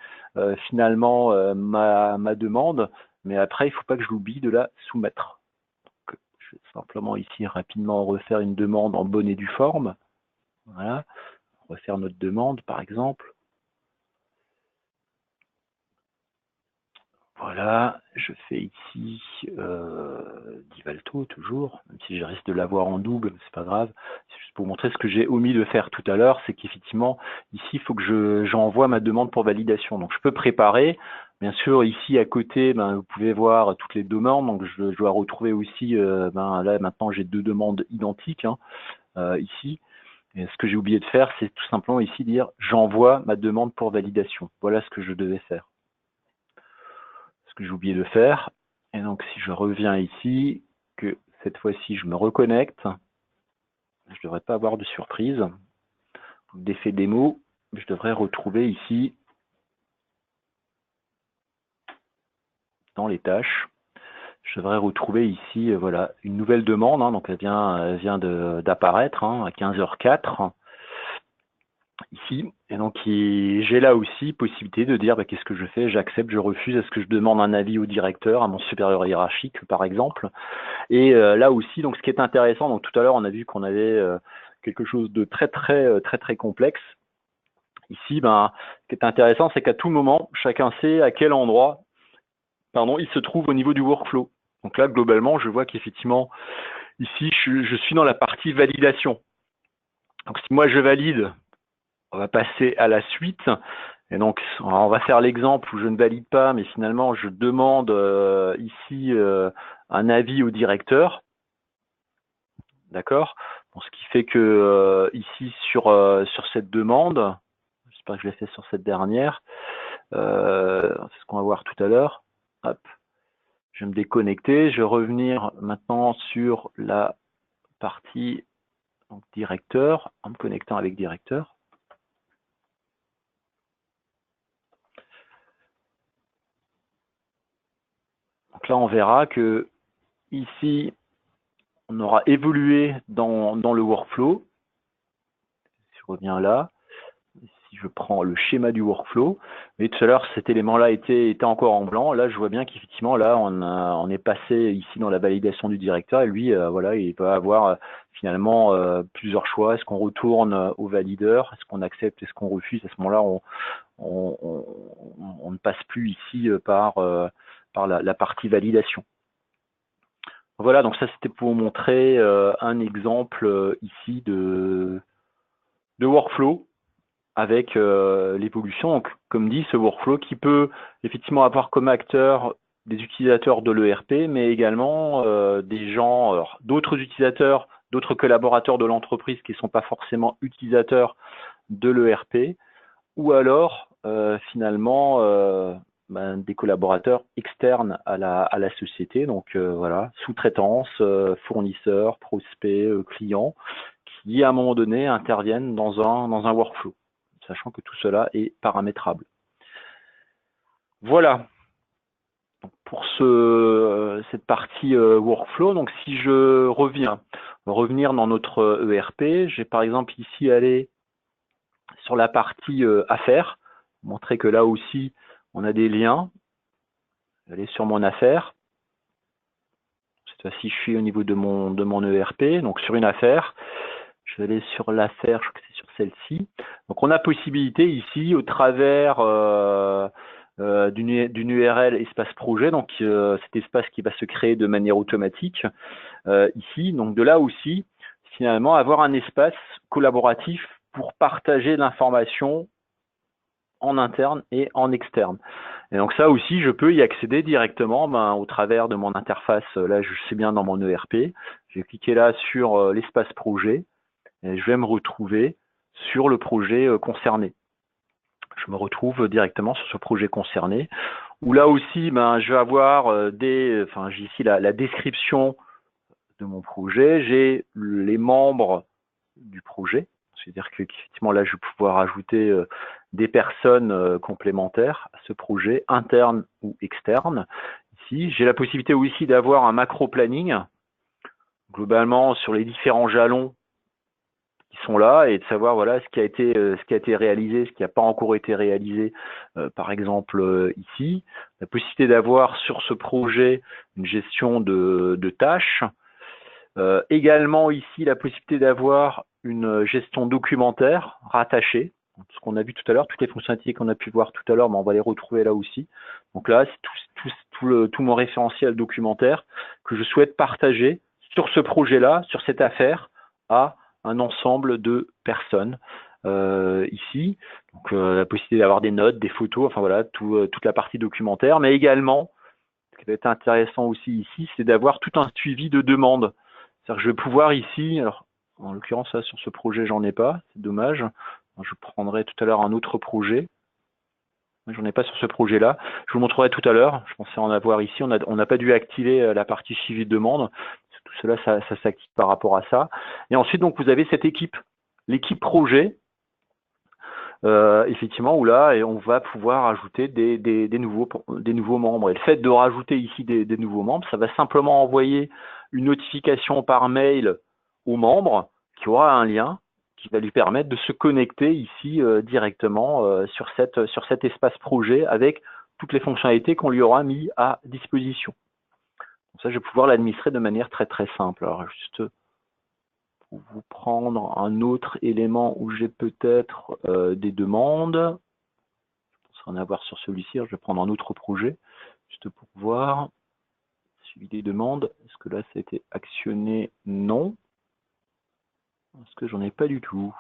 S1: finalement ma demande, mais après il ne faut pas que je l'oublie de la soumettre. Donc, je vais simplement ici rapidement refaire une demande en bonne et due forme. Voilà, refaire notre demande par exemple. Voilà, je fais ici Divalto toujours, même si je risque de l'avoir en double, c'est pas grave. C'est juste pour vous montrer ce que j'ai omis de faire tout à l'heure, c'est qu'effectivement, ici, il faut que j'envoie ma demande pour validation. Donc je peux préparer. Bien sûr, ici à côté, vous pouvez voir toutes les demandes. Donc je dois retrouver aussi, là maintenant j'ai 2 demandes identiques ici. Et ce que j'ai oublié de faire, c'est tout simplement ici dire j'envoie ma demande pour validation. Voilà ce que je devais faire. Ce que j'ai oublié de faire. Et donc, si je reviens ici, que cette fois-ci, je me reconnecte, je ne devrais pas avoir de surprise. D'effet démo, je devrais retrouver ici, dans les tâches, je devrais retrouver ici, voilà, une nouvelle demande. Donc, elle vient d'apparaître à 15h04. Ici. Et donc, j'ai là aussi possibilité de dire qu'est-ce que je fais, j'accepte, je refuse, est-ce que je demande un avis au directeur, à mon supérieur hiérarchique, par exemple. Et là aussi, donc ce qui est intéressant, donc tout à l'heure, on a vu qu'on avait quelque chose de très complexe. Ici, ce qui est intéressant, c'est qu'à tout moment, chacun sait à quel endroit, il se trouve au niveau du workflow. Donc là, globalement, je vois qu'effectivement, ici, je suis dans la partie validation. Donc si moi je valide, on va passer à la suite. Et donc, on va faire l'exemple où je ne valide pas, mais finalement, je demande ici un avis au directeur. D'accord? Bon, ce qui fait que ici, sur cette demande, j'espère que je l'ai fait sur cette dernière, c'est ce qu'on va voir tout à l'heure. Hop, je vais me déconnecter. Je vais revenir maintenant sur la partie donc, directeur, en me connectant avec directeur. là, on verra que ici, on aura évolué dans le workflow. Si je reviens là, si je prends le schéma du workflow, et tout à l'heure, cet élément-là était encore en blanc. Là, je vois bien qu'effectivement, là, on est passé ici dans la validation du directeur. Et lui, voilà, il peut avoir finalement plusieurs choix. Est-ce qu'on retourne au valideur? Est-ce qu'on accepte? Est-ce qu'on refuse? À ce moment-là, on ne passe plus ici par la partie validation. Voilà, donc ça c'était pour vous montrer un exemple ici de workflow avec l'évolution. Donc, comme dit, ce workflow qui peut effectivement avoir comme acteur des utilisateurs de l'ERP, mais également des gens, d'autres utilisateurs, d'autres collaborateurs de l'entreprise qui ne sont pas forcément utilisateurs de l'ERP, ou alors finalement des collaborateurs externes à la société, donc voilà, sous-traitance, fournisseurs, prospects, clients, qui à un moment donné interviennent dans un workflow, sachant que tout cela est paramétrable. Voilà pour cette partie workflow. Donc si je revenir dans notre ERP, j'ai par exemple ici aller sur la partie affaires, montrer que là aussi on a des liens. Je vais aller sur mon affaire. Cette fois-ci, je suis au niveau de mon ERP, donc sur une affaire. Je vais aller sur l'affaire, je crois que c'est sur celle-ci. Donc on a possibilité ici, au travers d'une URL espace projet, donc cet espace qui va se créer de manière automatique ici, donc de là aussi, finalement, avoir un espace collaboratif pour partager l'information en interne et en externe. Et donc ça aussi, je peux y accéder directement au travers de mon interface. Là, je sais bien dans mon ERP. Je vais cliquer là sur l'espace projet et je vais me retrouver sur le projet concerné. Je me retrouve directement sur ce projet concerné, où là aussi, je vais avoir j'ai ici la description de mon projet, j'ai les membres du projet, c'est-à-dire qu'effectivement là, je vais pouvoir ajouter des personnes complémentaires à ce projet, interne ou externe. Ici, j'ai la possibilité aussi d'avoir un macro planning, globalement sur les différents jalons qui sont là, et de savoir voilà ce qui a été réalisé, ce qui n'a pas encore été réalisé, par exemple ici, la possibilité d'avoir sur ce projet une gestion de tâches, également ici la possibilité d'avoir une gestion documentaire rattachée, ce qu'on a vu tout à l'heure, toutes les fonctionnalités qu'on a pu voir tout à l'heure, on va les retrouver là aussi. Donc là, c'est tout mon référentiel documentaire que je souhaite partager sur ce projet-là, sur cette affaire, à un ensemble de personnes ici. Donc la possibilité d'avoir des notes, des photos, enfin voilà, toute la partie documentaire, mais également, ce qui va être intéressant aussi ici, c'est d'avoir tout un suivi de demande. C'est-à-dire que je vais pouvoir ici, alors en l'occurrence là sur ce projet j'en ai pas, c'est dommage. Je prendrai tout à l'heure un autre projet. J'en ai pas sur ce projet-là. Je vous montrerai tout à l'heure. Je pensais en avoir ici. On n'a pas dû activer la partie suivi de demande. Tout cela, ça s'active par rapport à ça. Et ensuite, donc, vous avez cette équipe, l'équipe projet, effectivement, où là, et on va pouvoir ajouter des nouveaux membres. Et le fait de rajouter ici des nouveaux membres, ça va simplement envoyer une notification par mail aux membres qui aura un lien qui va lui permettre de se connecter ici directement sur cet espace projet avec toutes les fonctionnalités qu'on lui aura mis à disposition. Donc ça, je vais pouvoir l'administrer de manière très très simple. Alors juste pour vous prendre un autre élément où j'ai peut-être des demandes. Je pense en avoir sur celui-ci. Je vais prendre un autre projet juste pour voir. Suivi des demandes. Est-ce que là ça a été actionné? Non. Est-ce que j'en ai pas du tout?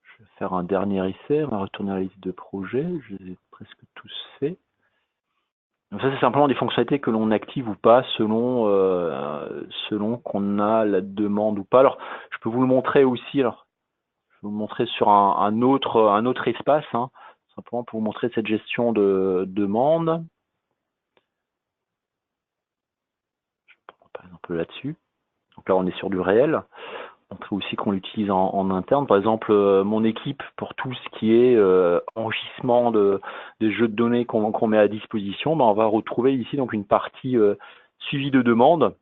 S1: Je vais faire un dernier essai. On va retourner à la liste de projets. Je les ai presque tous faits. Donc ça, c'est simplement des fonctionnalités que l'on active ou pas selon qu'on a la demande ou pas. Alors, je peux vous le montrer aussi. Alors, je vais vous le montrer sur un autre espace, simplement pour vous montrer cette gestion de demande. Je prends par exemple là-dessus. Donc là, on est sur du réel. montrer aussi qu'on l'utilise en interne. Par exemple, mon équipe, pour tout ce qui est enrichissement des jeux de données qu'on met à disposition, ben, on va retrouver ici donc une partie suivi de demande.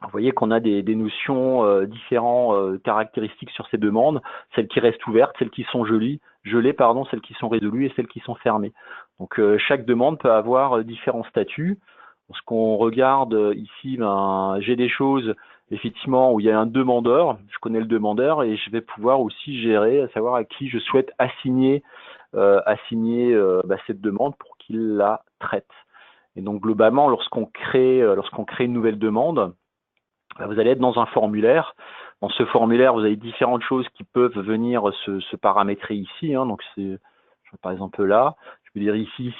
S1: Vous voyez qu'on a des notions différentes caractéristiques sur ces demandes, celles qui restent ouvertes, celles qui sont gelées, celles qui sont résolues et celles qui sont fermées. Donc chaque demande peut avoir différents statuts. Lorsqu'on regarde ici, ben, j'ai des choses effectivement où il y a un demandeur, je connais le demandeur et je vais pouvoir aussi gérer, à savoir à qui je souhaite assigner cette demande pour qu'il la traite. Et donc globalement, lorsqu'on crée une nouvelle demande, vous allez être dans un formulaire. Dans ce formulaire, vous avez différentes choses qui peuvent venir se paramétrer ici. Donc c'est, par exemple là, je peux dire ici,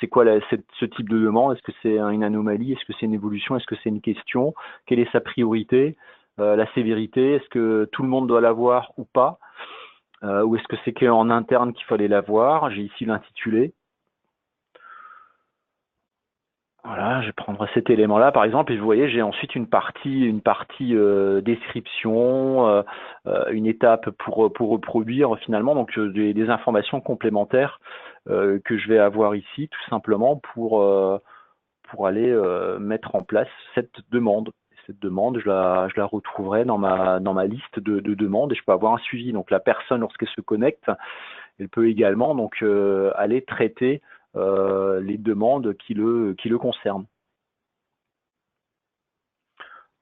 S1: c'est quoi ce type de demande? Est-ce que c'est une anomalie? Est-ce que c'est une évolution? Est-ce que c'est une question? Quelle est sa priorité? La sévérité? Est-ce que tout le monde doit l'avoir ou pas? Ou est-ce que c'est qu'en interne qu'il fallait l'avoir? J'ai ici l'intitulé. Voilà, je vais prendre cet élément-là, par exemple, et vous voyez, j'ai ensuite une partie description, une étape pour reproduire finalement, donc des informations complémentaires que je vais avoir ici, tout simplement pour aller mettre en place cette demande. Cette demande, je la retrouverai dans ma liste de demandes et je peux avoir un suivi. Donc la personne, lorsqu'elle se connecte, elle peut également donc aller traiter les demandes qui le concernent.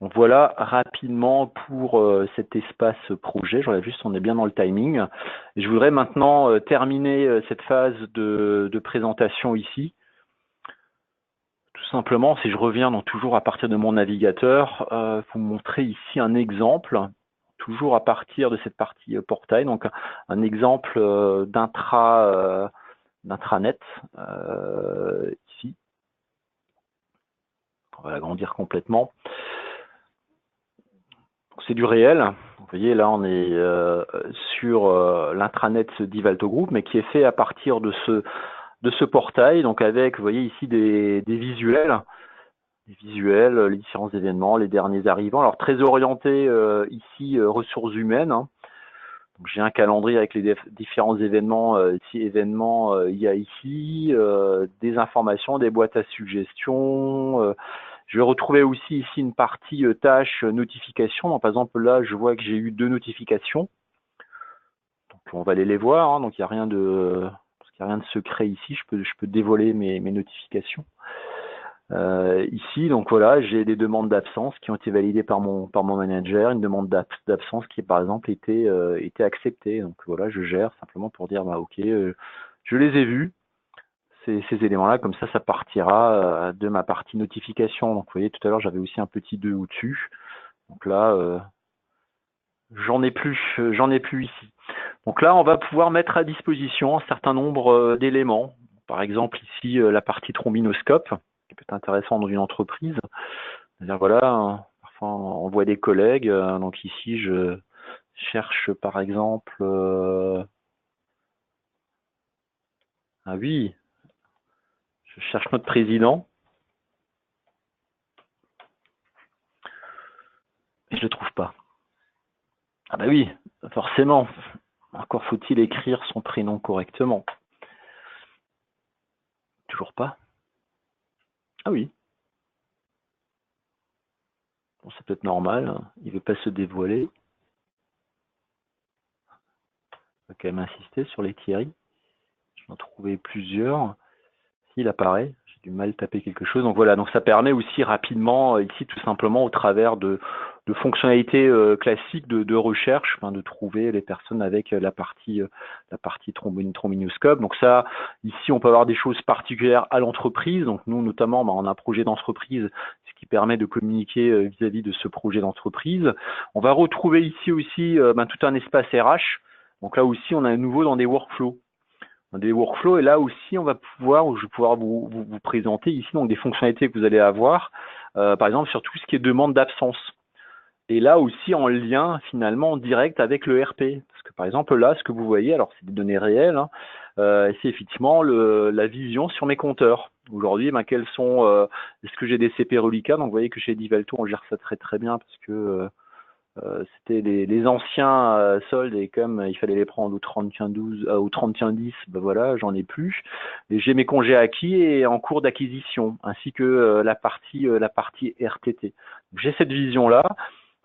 S1: Donc voilà rapidement pour cet espace projet. Je regarde juste, on est bien dans le timing. Et je voudrais maintenant terminer cette phase de présentation ici. Tout simplement, si je reviens donc toujours à partir de mon navigateur, vous montrer ici un exemple, toujours à partir de cette partie portail, donc un exemple d'intranet ici. On va l'agrandir complètement. C'est du réel. Vous voyez, là, on est sur l'intranet d'Ivalto Group, mais qui est fait à partir de ce portail, donc avec, vous voyez ici, des visuels, les différents événements, les derniers arrivants. Alors, très orienté ici, ressources humaines. Donc, j'ai un calendrier avec les différents événements, événements il y a ici, des informations, des boîtes à suggestions. Je vais retrouver aussi ici une partie tâches, notifications. Donc, par exemple, là, je vois que j'ai eu 2 notifications. Donc, on va aller les voir. Donc, il n'y a rien de secret ici. Je peux dévoiler mes notifications. Ici, donc voilà, j'ai des demandes d'absence qui ont été validées par mon manager, une demande d'absence qui, par exemple, était acceptée. Donc voilà, je gère simplement pour dire, bah ok, je les ai vus. Ces éléments-là, comme ça partira de ma partie notification. Donc vous voyez, tout à l'heure, j'avais aussi un petit 2 au-dessus. Donc là, j'en ai plus ici. Donc là, on va pouvoir mettre à disposition un certain nombre d'éléments. Par exemple, ici, la partie trombinoscope, qui peut être intéressant dans une entreprise. C'est-à-dire, voilà, parfois on voit des collègues. Donc ici, je cherche, par exemple... ah oui, je cherche notre président. Et je le trouve pas. Ah bah oui, forcément. Encore faut-il écrire son prénom correctement. Toujours pas. Ah oui. Bon, c'est peut-être normal. Il veut pas se dévoiler. On va quand même insister sur les Thierry. Je vais en trouver plusieurs. S'il apparaît, j'ai du mal à taper quelque chose. Donc voilà, donc ça permet aussi rapidement, ici, tout simplement, au travers de fonctionnalités classiques de recherche, de trouver les personnes avec la partie trombinoscope. Donc ça, ici, on peut avoir des choses particulières à l'entreprise. Donc nous, notamment, on a un projet d'entreprise, ce qui permet de communiquer vis-à-vis de ce projet d'entreprise. On va retrouver ici aussi tout un espace RH. Donc là aussi, on est à nouveau dans des workflows. Et là aussi je vais pouvoir vous présenter ici donc des fonctionnalités que vous allez avoir, par exemple sur tout ce qui est demande d'absence. Et là aussi en lien finalement direct avec le RP. Parce que par exemple là, ce que vous voyez, alors c'est des données réelles, c'est effectivement la vision sur mes compteurs. Aujourd'hui, quels sont, est-ce que j'ai des CP reliquats? Donc vous voyez que chez Divalto, on gère ça très très bien parce que C'était les anciens soldes et comme il fallait les prendre au 31-12, au 31-10, ben voilà, j'en ai plus. Et j'ai mes congés acquis et en cours d'acquisition, ainsi que la partie RTT. J'ai cette vision-là.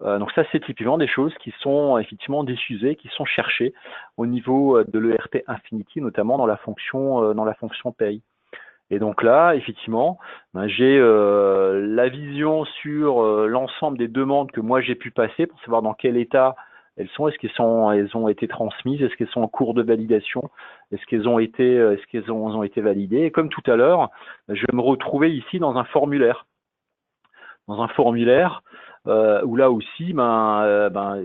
S1: Donc ça, c'est typiquement des choses qui sont effectivement diffusées, qui sont cherchées au niveau de l'ERP Infinity, notamment dans la fonction paye. Et donc là, effectivement, ben, j'ai la vision sur l'ensemble des demandes que moi j'ai pu passer pour savoir dans quel état elles sont. Elles ont été transmises, est-ce qu'elles sont en cours de validation, est-ce qu'elles ont été validées. Et comme tout à l'heure, je vais me retrouver ici dans un formulaire, où là aussi,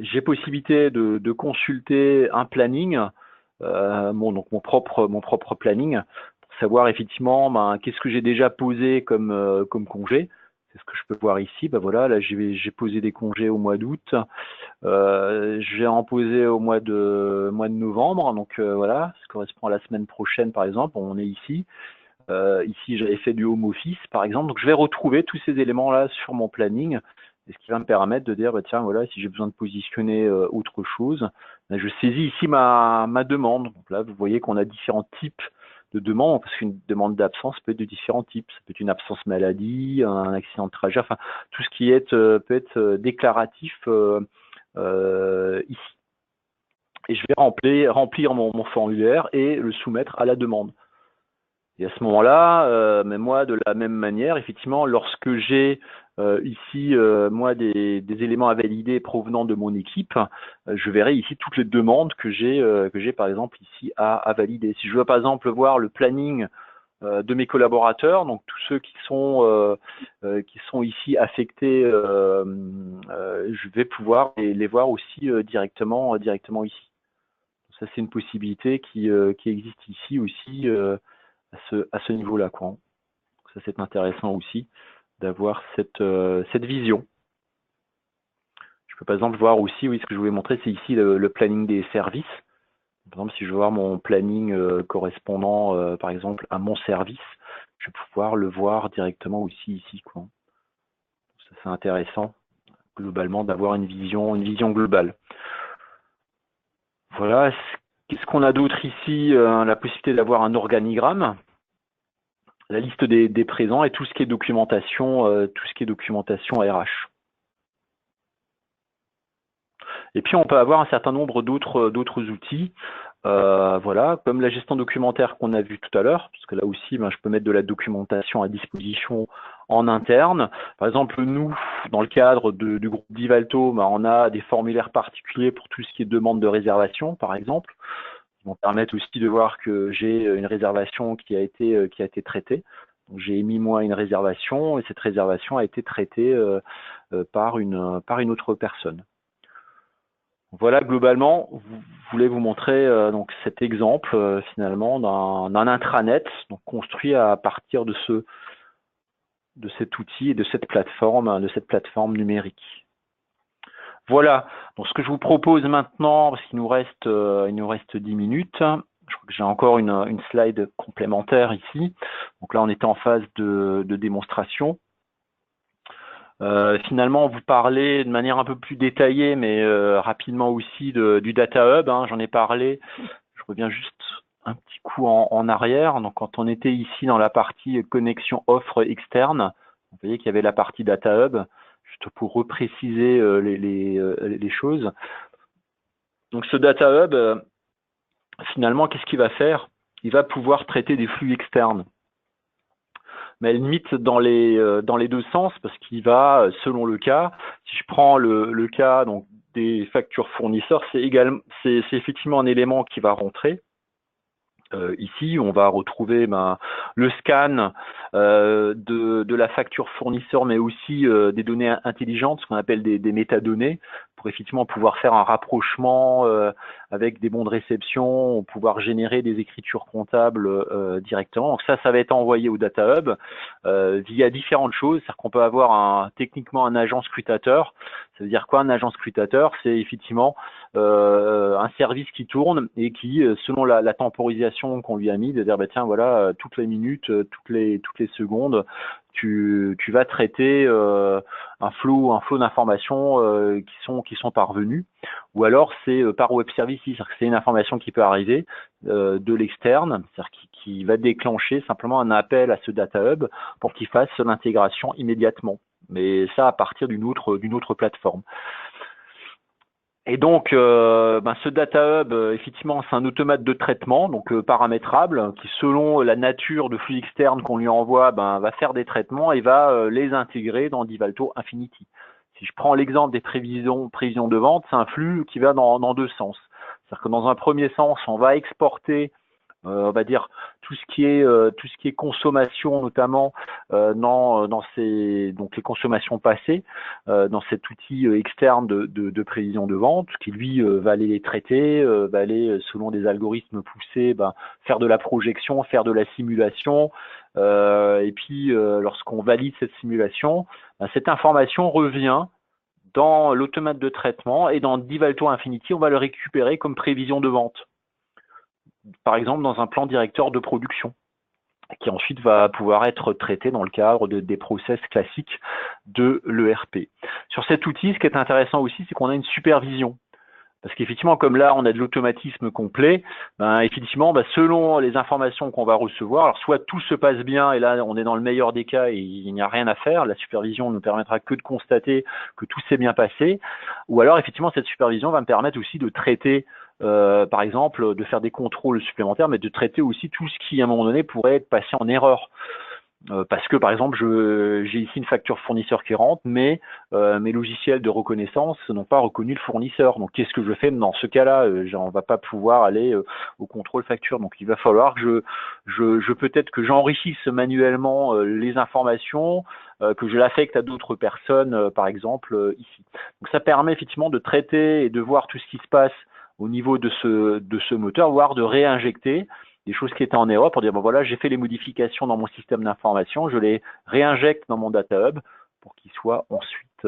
S1: j'ai possibilité de consulter un planning, donc mon propre planning, pour savoir effectivement qu'est-ce que j'ai déjà posé comme congé. C'est ce que je peux voir ici. Voilà, là j'ai posé des congés au mois d'août. J'ai en posé au mois de novembre. Donc voilà, ça correspond à la semaine prochaine par exemple. On est ici. Ici, j'avais fait du home office, par exemple. Donc, je vais retrouver tous ces éléments-là sur mon planning, et ce qui va me permettre de dire, tiens, voilà, si j'ai besoin de positionner autre chose, je saisis ici ma demande. Donc là, vous voyez qu'on a différents types de demandes, parce qu'une demande d'absence peut être de différents types. Ça peut être une absence maladie, un accident de trajet, enfin, tout ce qui peut être déclaratif ici. Et je vais remplir mon formulaire et le soumettre à la demande. Et à ce moment-là, mais moi, de la même manière, effectivement, lorsque j'ai ici, moi, des éléments à valider provenant de mon équipe, je verrai ici toutes les demandes que j'ai, par exemple, ici à valider. Si je veux, par exemple, voir le planning de mes collaborateurs, donc tous ceux qui sont ici affectés, je vais pouvoir les voir aussi directement ici. Ça, c'est une possibilité qui existe ici aussi. À ce niveau-là, quoi. Ça, c'est intéressant aussi d'avoir cette vision. Je peux par exemple voir aussi, oui, ce que je voulais montrer, c'est ici le planning des services. Par exemple, si je veux voir mon planning correspondant, par exemple, à mon service, je vais pouvoir le voir directement aussi ici, quoi. Ça, c'est intéressant, globalement, d'avoir une vision globale. Voilà. Qu'est-ce qu'on a d'autre ici? La possibilité d'avoir un organigramme, la liste des présents et tout ce qui est documentation RH. Et puis on peut avoir un certain nombre d'autres outils, voilà, comme la gestion documentaire qu'on a vu tout à l'heure, parce que là aussi, je peux mettre de la documentation à disposition en interne. Par exemple, nous, dans le cadre du groupe Divalto, on a des formulaires particuliers pour tout ce qui est demande de réservation, par exemple, qui vont permettre aussi de voir que j'ai une réservation qui a été traitée. Donc j'ai émis moi une réservation et cette réservation a été traitée par une autre personne. Voilà, globalement, je voulais vous montrer donc cet exemple finalement d'un intranet donc construit à partir de cet outil et de cette plateforme numérique. Voilà. Donc ce que je vous propose maintenant, parce qu'il nous reste 10 minutes. Je crois que j'ai encore une slide complémentaire ici. Donc là, on était en phase de démonstration. Finalement, vous parlez de manière un peu plus détaillée, mais rapidement aussi du Data Hub. J'en ai parlé. Je reviens juste un petit coup en arrière. Donc, quand on était ici dans la partie connexion offre externe, vous voyez qu'il y avait la partie Data Hub, juste pour repréciser les choses. Donc, ce Data Hub, finalement, qu'est-ce qu'il va faire? Il va pouvoir traiter des flux externes. Mais limite dans les deux sens, parce qu'il va, selon le cas, si je prends le cas donc des factures fournisseurs, c'est effectivement un élément qui va rentrer. Ici, on va retrouver le scan de la facture fournisseur, mais aussi des données intelligentes, ce qu'on appelle des métadonnées, pour effectivement pouvoir faire un rapprochement avec des bons de réception, pouvoir générer des écritures comptables directement. Donc ça va être envoyé au Data Hub via différentes choses. C'est-à-dire qu'on peut avoir techniquement un agent scrutateur. Ça veut dire quoi un agent scrutateur? C'est effectivement un service qui tourne et qui, selon la temporisation qu'on lui a mis, de dire tiens voilà, toutes les minutes, toutes les secondes, tu vas traiter un flot d'informations qui sont parvenues, ou alors c'est par web services, c'est-à-dire que c'est une information qui peut arriver de l'externe, c'est-à-dire qui va déclencher simplement un appel à ce data hub pour qu'il fasse l'intégration immédiatement, mais ça à partir d'une autre plateforme. Et donc, ce data hub, effectivement, c'est un automate de traitement, donc paramétrable, qui selon la nature de flux externe qu'on lui envoie, va faire des traitements et va les intégrer dans Divalto Infinity. Si je prends l'exemple des prévisions de vente, c'est un flux qui va dans deux sens. C'est-à-dire que dans un premier sens, on va exporter on va dire tout ce qui est consommation, notamment dans ces donc les consommations passées dans cet outil externe de prévision de vente qui lui va aller les traiter, va aller selon des algorithmes poussés faire de la projection, faire de la simulation et puis lorsqu'on valide cette simulation, cette information revient dans l'automate de traitement et dans Divalto Infinity, on va le récupérer comme prévision de vente. Par exemple dans un plan directeur de production qui ensuite va pouvoir être traité dans le cadre des process classiques de l'ERP. Sur cet outil, ce qui est intéressant aussi, c'est qu'on a une supervision. Parce qu'effectivement, comme là, on a de l'automatisme complet, effectivement, selon les informations qu'on va recevoir, alors soit tout se passe bien, et là, on est dans le meilleur des cas et il n'y a rien à faire, la supervision ne permettra que de constater que tout s'est bien passé, ou alors, effectivement, cette supervision va me permettre aussi de traiter par exemple, de faire des contrôles supplémentaires, mais de traiter aussi tout ce qui, à un moment donné, pourrait être passé en erreur. Parce que, par exemple, j'ai ici une facture fournisseur qui rentre, mais mes logiciels de reconnaissance n'ont pas reconnu le fournisseur. Donc, qu'est-ce que je fais dans ce cas-là? On ne va pas pouvoir aller au contrôle facture. Donc, il va falloir que peut-être que j'enrichisse manuellement les informations, que je l'affecte à d'autres personnes, par exemple, ici. Donc, ça permet effectivement de traiter et de voir tout ce qui se passe au niveau de ce moteur, voire de réinjecter des choses qui étaient en erreur pour dire voilà, j'ai fait les modifications dans mon système d'information, je les réinjecte dans mon data hub pour qu'ils soient ensuite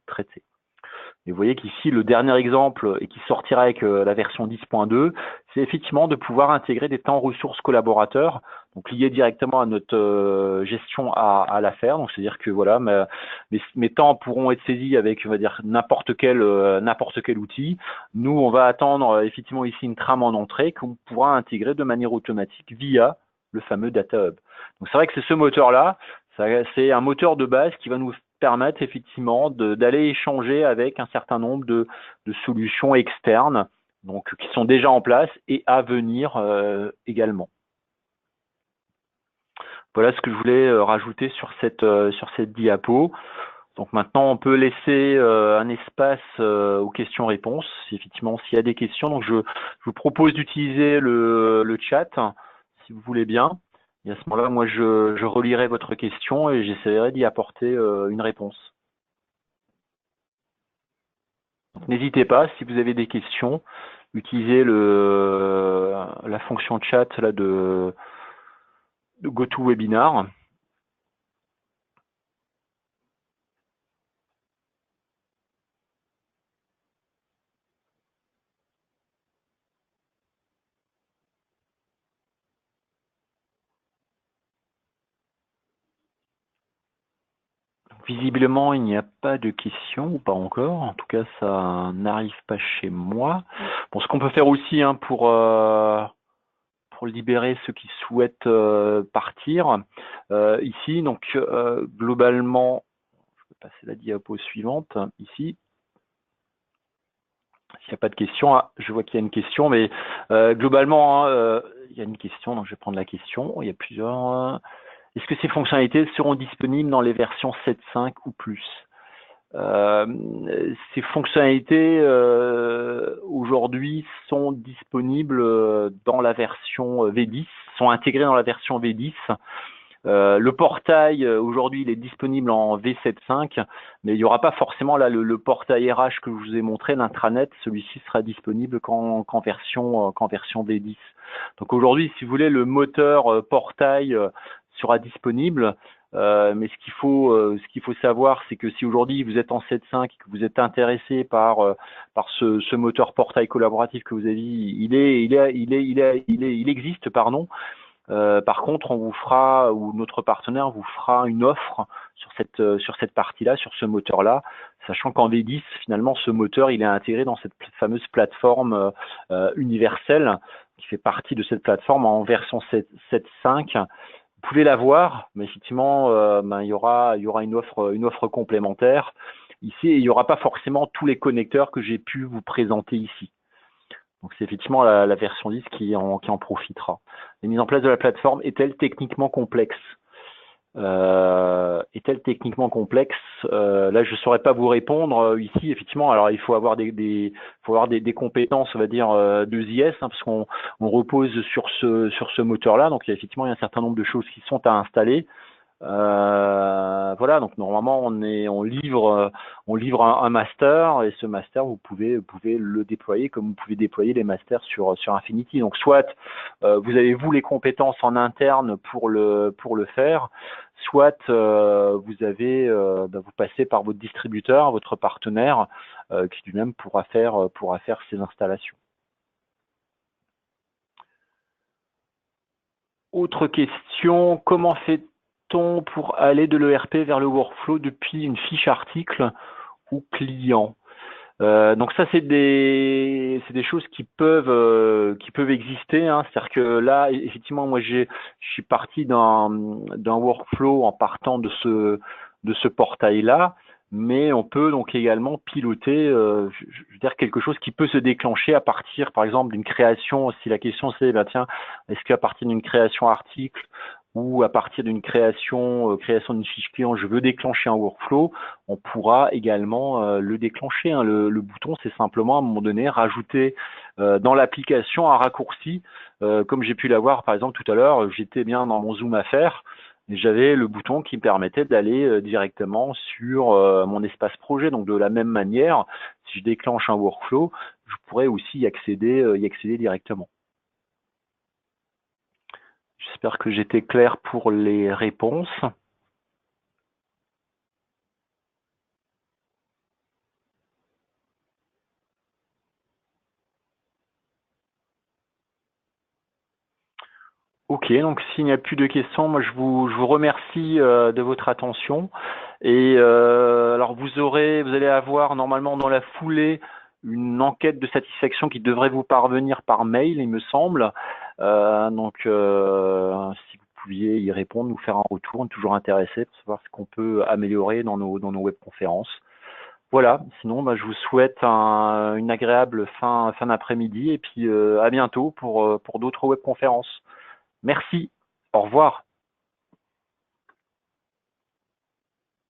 S1: traités. Et vous voyez qu'ici, le dernier exemple, et qui sortira avec la version 10.2, c'est effectivement de pouvoir intégrer des temps ressources collaborateurs, donc liés directement à notre gestion à l'affaire. Donc c'est-à-dire que voilà, mes temps pourront être saisis avec, on va dire, n'importe quel outil. Nous, on va attendre effectivement ici une trame en entrée qu'on pourra intégrer de manière automatique via le fameux data hub. Donc c'est vrai que c'est ce moteur-là, c'est un moteur de base qui va nous permettre effectivement d'aller échanger avec un certain nombre de solutions externes donc qui sont déjà en place et à venir également. Voilà ce que je voulais rajouter sur cette diapo. Donc maintenant, on peut laisser un espace aux questions-réponses, effectivement, s'il y a des questions. Donc je vous propose d'utiliser le chat, si vous voulez bien. Et à ce moment-là, moi, je relirai votre question et j'essaierai d'y apporter une réponse. N'hésitez pas, si vous avez des questions, utilisez la fonction chat là, de GoToWebinar. Visiblement, il n'y a pas de questions, ou pas encore. En tout cas, ça n'arrive pas chez moi. Bon, ce qu'on peut faire aussi pour libérer ceux qui souhaitent partir, ici, donc globalement, je vais passer la diapo suivante, ici. S'il n'y a pas de questions, je vois qu'il y a une question, mais globalement, il y a une question, donc je vais prendre la question. Il y a plusieurs... Est-ce que ces fonctionnalités seront disponibles dans les versions 7.5 ou plus? Ces fonctionnalités aujourd'hui sont disponibles dans la version V10, sont intégrées dans la version V10. Le portail aujourd'hui il est disponible en V7.5, mais il n'y aura pas forcément là le portail RH que je vous ai montré, l'intranet, celui-ci sera disponible qu'en version V10. Donc aujourd'hui, si vous voulez, le moteur portail sera disponible. Mais ce qu'il faut savoir, c'est que si aujourd'hui vous êtes en 7.5 et que vous êtes intéressé par ce moteur portail collaboratif que vous avez dit, il existe, pardon. Par contre, on vous fera, ou notre partenaire vous fera une offre sur cette partie-là, sur ce moteur-là, sachant qu'en V10, finalement, ce moteur, il est intégré dans cette fameuse plateforme universelle qui fait partie de cette plateforme en version 7.5. Vous pouvez la voir, mais effectivement, il y aura une offre complémentaire. Ici, il n'y aura pas forcément tous les connecteurs que j'ai pu vous présenter ici. Donc c'est effectivement la version 10 qui en profitera. La mise en place de la plateforme est-elle techniquement complexe? Est-elle techniquement complexe? Là, je ne saurais pas vous répondre ici. Effectivement, alors il faut avoir des compétences, on va dire, de JS, hein, parce qu'on repose sur ce moteur-là. Donc effectivement, il y a un certain nombre de choses qui sont à installer. Voilà, donc normalement on livre un master, et ce master vous pouvez le déployer comme vous pouvez déployer les masters sur Infinity. Donc soit vous avez vous les compétences en interne pour le faire, soit vous avez vous passez par votre distributeur, votre partenaire, qui lui-même pourra faire ces installations. Autre question, comment fait-on pour aller de l'ERP vers le workflow depuis une fiche article ou client? Donc ça, c'est des choses qui peuvent exister, hein. C'est-à-dire que là, effectivement, moi je suis parti d'un workflow en partant de ce portail-là, mais on peut donc également piloter, je veux dire, quelque chose qui peut se déclencher à partir, par exemple, d'une création. Si la question c'est, tiens, est-ce qu'à partir d'une création article ou à partir d'une création d'une fiche client, je veux déclencher un workflow, on pourra également le déclencher, hein. Le bouton, c'est simplement à un moment donné rajouter dans l'application un raccourci, comme j'ai pu l'avoir par exemple tout à l'heure. J'étais bien dans mon Zoom Affaires et j'avais le bouton qui me permettait d'aller directement sur mon espace projet. Donc de la même manière, si je déclenche un workflow, je pourrais aussi y accéder directement. J'espère que j'étais clair pour les réponses. Ok, donc s'il n'y a plus de questions, moi je vous remercie de votre attention. Et alors vous allez avoir normalement dans la foulée une enquête de satisfaction qui devrait vous parvenir par mail, il me semble. Donc si vous pouviez y répondre, nous faire un retour, on est toujours intéressé pour savoir ce qu'on peut améliorer dans nos webconférences. Voilà, sinon je vous souhaite une agréable fin d'après-midi et puis à bientôt pour d'autres webconférences. Merci, au revoir.